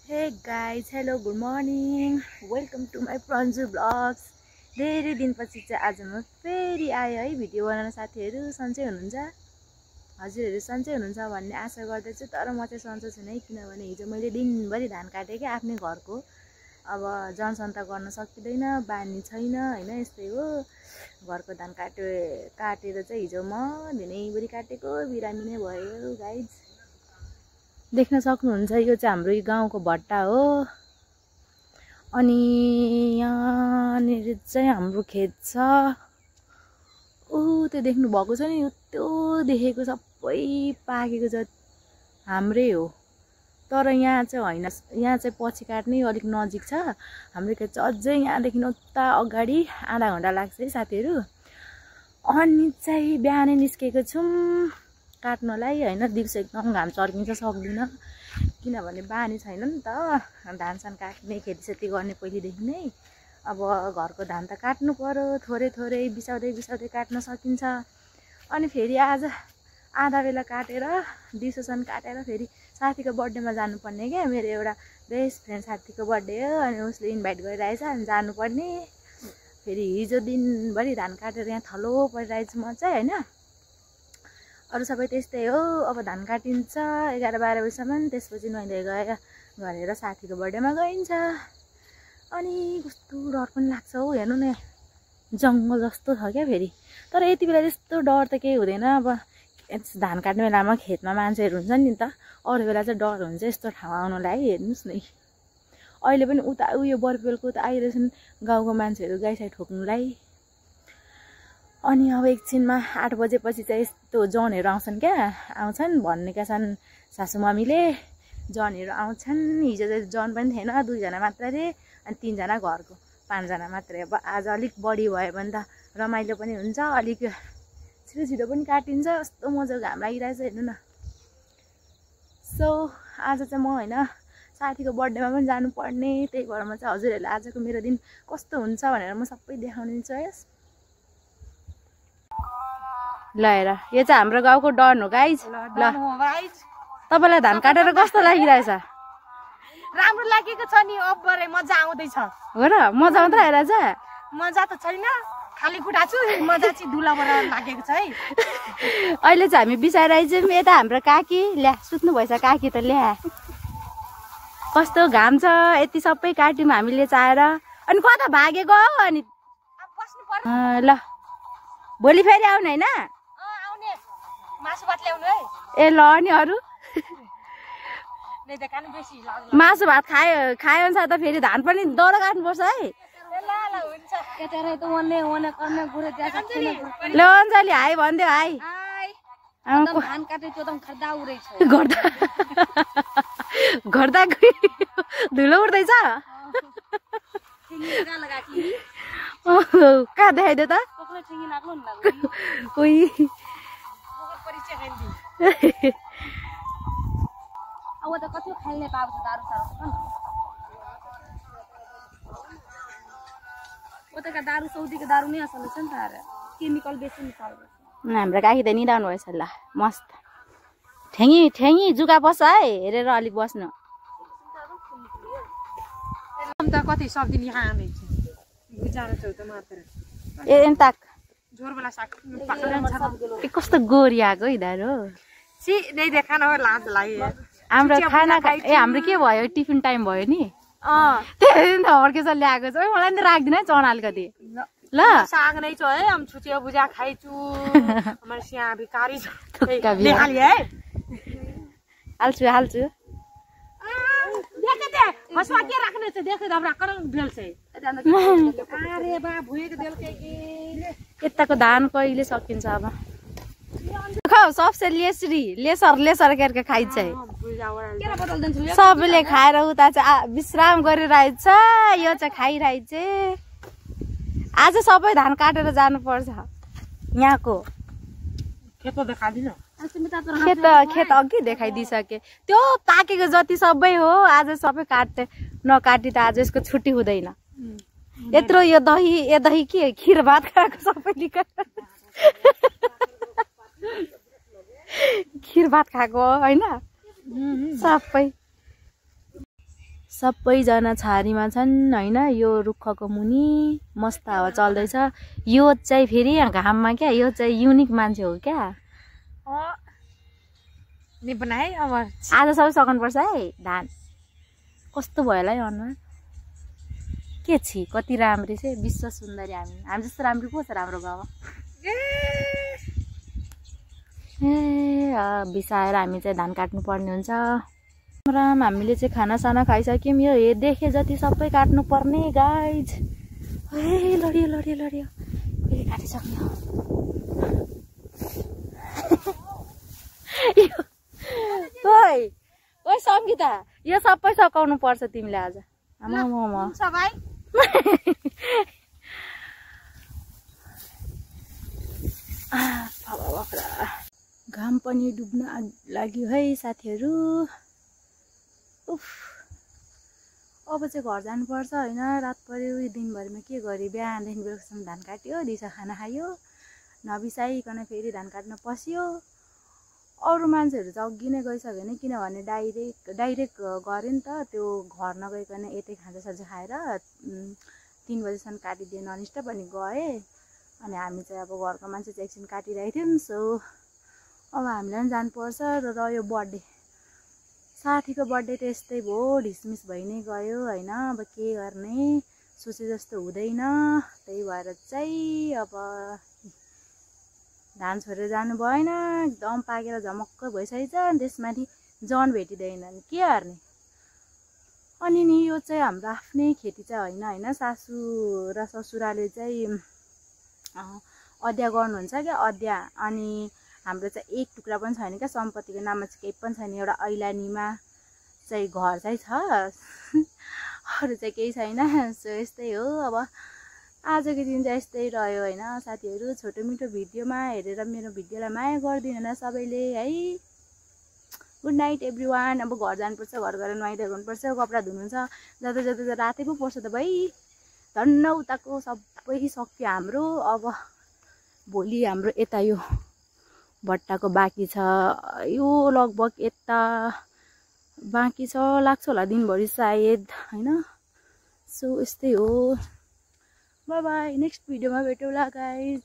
Hey guys, hello, good morning. Welcome to my Pranju Vlogs. धेरै दिनपछि चाहिँ आज म फेरि आए है भिडियो बनाउन। साथीहरु सन्चै हुनुहुन्छ? हजुरहरु सन्चै हुनुहुन्छ भन्ने आशा गर्दैछु। तर म चाहिँ सन्चै छैन है, किनभने हिजो मैले दिनभरि धान काटे के आफ्नै घरको। अब जनसन त गर्न सकिदैन, बानी छैन हैन, यस्तै हो। घरको धान काटेर चाहिँ हिजो म दिनैभरि काटेको बिरामी नै भयो गाइज। देख्न सक्नुहुन्छ यो चाहिँ हाम्रो गाउँको भट्टा हो। अनि यहाँनिर चाहिँ हाम्रो खेत छ। त्यो देख्नु भएको छ नि, त्यो देखेको सबै पाकेको छ हाम्रै हो। तर यहाँ चाहिँ होइन, यहाँ चाहिँ पछि काट्ने अलिक नजिक छ। हाम्रो खेत चाहिँ अझै यहाँदेखि उता अगाडि आधा घण्टा लाग्छ है साथीहरु। अनि चाहिँ बिहानै निस्केको छौं काट्नलाई हैन। दिउँसो एकदम घाम चर्किन्छ, सक्दिन किनभने बानी छैन नि त। धान सान काट्ने खेतीसेती गर्ने पहिलेदेखि नै। अब घरको धान त काट्नु पर्यो, थोरै थोरै बिसाउँदै काट्न सकिन्छ। अनि फेरि आज आधा बेला काटेर दिउँसोसम्म काटेर फेरि साथीको बर्थडेमा जानुपर्ने क्या। मेरो एउटा बेस्ट फ्रेन्ड साथीको बर्थडे हो, अनि उसले इन्भाइट गरिरहेछ, अनि जानुपर्ने। फेरि हिजो दिनभरि धान काटेर यहाँ थलो परिरहेछ म चाहिँ हैन। अरु सबै त्यस्तै हो। अब धान काटिन्छ 11-12 बजीसम्म, त्यसपछि नुहाइधुवाइ गरेर साथीको बर्थडेमा गइन्छ। अनि कस्तो डर पनि लाग्छ हौ, हेर्नु न जङ्गल जस्तो छ क्या फेरि। तर यति बेला त्यस्तो डर त केही हुँदैन। अब धान काट्ने बेलामा खेतमा मान्छेहरू हुन्छ नि त, अरू बेला चाहिँ डर हुन्छ यस्तो ठाउँ आउनलाई। हेर्नुस् न अहिले पनि उता उयो बरपेलको त आइरहेछन् गाउँको मान्छेहरू गाईसाई ठोक्नुलाई। अनि अब एकछिनमा 8 बजेपछि चाहिँ यस्तो जनहरू आउँछन् क्या, आउँछन् भन्नेका छन् सासु मम्मीले। जनहरू आउँछन्। हिजो चाहिँ जन पनि थिएन, 2 जना मात्र रे, अनि 3 जना घरको 5 जना मात्रै। अब आज अलिक बढी भयो भने त रमाइलो पनि हुन्छ, अलिक छिटो पनि काटिन्छ। कस्तो मजाको घाम लागिरहेछ हेर्नु न। सो आज चाहिँ म हैन साथीको बर्थडेमा पनि जानुपर्ने, त्यही भएर म चाहिँ हजुरहरुलाई आजको मेरो दिन कस्तो हुन्छ भनेर म सबै देखाउने छु है। ल हेर, यो चाहिँ हाम्रो गाउँको डन हो गाइज। ल तपाईलाई धान काटेर कस्तो लागिरहेछ? राम्रो लागेको छ नि, अब्बरै मजा आउँदैछ। हो र, मजा आउँछ हेर चाहिँ। मजा त छैन, खाली खुट्टा छु, मजा चाहिँ धुलाबाट लागेको छ है। अहिले चाहिँ हामी बिसाइरहेछौँ। यता हाम्रो काकी ल्या सुत्नु भएछ, काकी त ल्या कस्तो घाम छ। यति सबै काट्यौँ हामीले चाहेर। अनि कता भागेको हो? अनि बस्नु पर्यो। ल भोलि फेरि आउने हैन? आउने, मासु भात ल्याउनु है। ए ल, अनि अरू मासु भात खाए अनुसार त फेरि धान पनि दौरा काट्नुपर्छ है। ल अन्जली हाई भनिदेऊ। हाई गर्दा धुलो उठ्दैछ। कहाँ देखाइदियो त? अब त कति खाइने पाएको छ दारु सारु छ। उताका दारु सौदीको दारु नै असल छ नि त, केमिकल बेसी निकाल्छ। हाम्रो काकी त निदाउनु भएछ। ल मस्त ठेङ्गी जुका बस्छ है, हेरेर अलिक बस्नु। त कति सब्जी नि खाने छ गुजारा छ त मात्र। ए एन्ताक जोरवाला साग कस्तो गोरियाको इधर हो। छि नै देखान हो, लाज लाग्यो। हाम्रो खाना हाम्रो के भयो, टिफिन टाइम भयो नि। त्यही त हर्केछ ल्याएको छ। मलाई नि राख्दिन है चना अलिकति। ल साग नै छ है, हम छुचिया बुझा खाइछु। हाम्रो सिया भिकारी छ। लेखाली है, हाल्छु। देखे दे हसवा के राख्ने छ, देखे हमरा करन बेल छ। अरे बा भुएको देल के यताको धान कहिले सकिन्छ अब। खाऊ सबसे लेसर करके खाइन्छ है। सबैले खाएर उता चाहिँ विश्राम गरिरहेछ, यो चाहिँ खाइरहेछ। आज सबै धान काटेर जानुपर्छ यहाँको। खेत देखादिनु, खेत अघि देखाइदिइसके। त्यो पाकेको जति सबै हो, आज सबै नकाटी त आज यसको छुट्टी हुँदैन। यत्रो यो दही के खिर भात खाएको सबै खिर भात खाएको हैन सबै। सबैजना छारीमा छन् हैन। यो रुखको मुनि मस्त हावा चल्दैछ। यो चाहिँ फेरि यहाँ घाममा क्या, यो चाहिँ युनिक मान्छे हो क्या। नि बनाए अब आज सबै सक्नुपर्छ है। धान कस्तो भयो होला है अनुहार। के छि कति राम्री छ विश्व सुन्दरी। हामी जस्तो राम्री को छ राम्रो गाउँमा। बिसाएर हामी चाहिँ धान काट्नु पर्ने हुन्छ। राम हामीले चाहिँ खानासाना खाइसक्यौँ। यो हे देखे जति सबै काट्नु पर्ने गाइज। ए लडियो लडियो लडियो कहिले काटिसक्यो। ओइ ओइ सङ्गीता यो सबै सकाउनु पर्छ तिमीले आज। आमा सबै घाम पनि डुब्न लाग्यो है साथीहरू। उफ अब चाहिँ घर जानुपर्छ हैन। रात पर्यो दिनभरिमा के गऱ्यो, बिहानदेखि बेलुकासम्म धान काट्यो, दिउँसो खाना खायो, नबिसाइकन फेरि धान काट्न पस्यो। अरू मान्छेहरू चाहिँ अघि नै गइसक्यो भने, किनभने डाइरेक्ट गऱ्यो नि त। त्यो घर नगइकन यतै खाजासाजा खाएर 3 बजेसम्म काटिदिए ननिष्ट पनि गए। अनि हामी चाहिँ अब घरको मान्छे चाहिँ एकछिन काटिरहेको थियौँ। सो अब हामीलाई पनि जानुपर्छ। र यो बर्थडे साथीको बर्थडे त यस्तै भयो, ढिसमिस भइ नै गयो हैन। अब के गर्ने, सोचे जस्तो हुँदैन। त्यही भएर चाहिँ अब धान छोडेर जानु भएन। एकदम पाकेर झमक्क भइसकेछ। त्यसमाथि जन भेटिँदैन नि के गर्ने। अनि नि यो चाहिँ हाम्रो आफ्नै खेती चाहिँ होइन हैन। सासू र ससुराले चाहिँ अद्या गर्नुहुन्छ क्या, अद्या। अनि हाम्रो चाहिँ एक टुक्रा पनि छैन क्या, सम्पत्तिको नाममा चाहिँ केही पनि छैन। एउटा ऐलानीमा चाहिँ घर चाहिँ छ, अरू चाहिँ केही छैन। सो यस्तै हो। अब आजको दिन चाहिँ यस्तै रह्यो हैन साथीहरू। छोटो मिठो भिडियोमा हेरेर मेरो भिडियोलाई माया गरिदिनु न सबैले है। Good night everyone. अब घर जानुपर्छ, घर गएर नुहाइधुवाइ गर्नुपर्छ, कपडा धुनु छ। जाँदा जाँदा रातै पो पर्छ त भाइ। धन्न उताको सबै सक्यो हाम्रो। अब भोलि हाम्रो यता यो भट्टाको बाँकी छ। यो लगभग यता बाँकी छ, लाग्छ होला दिनभरि सायद हैन। सो यस्तै हो। बाई बाई, नेक्स्ट भिडियोमा भेटौँला गाइज।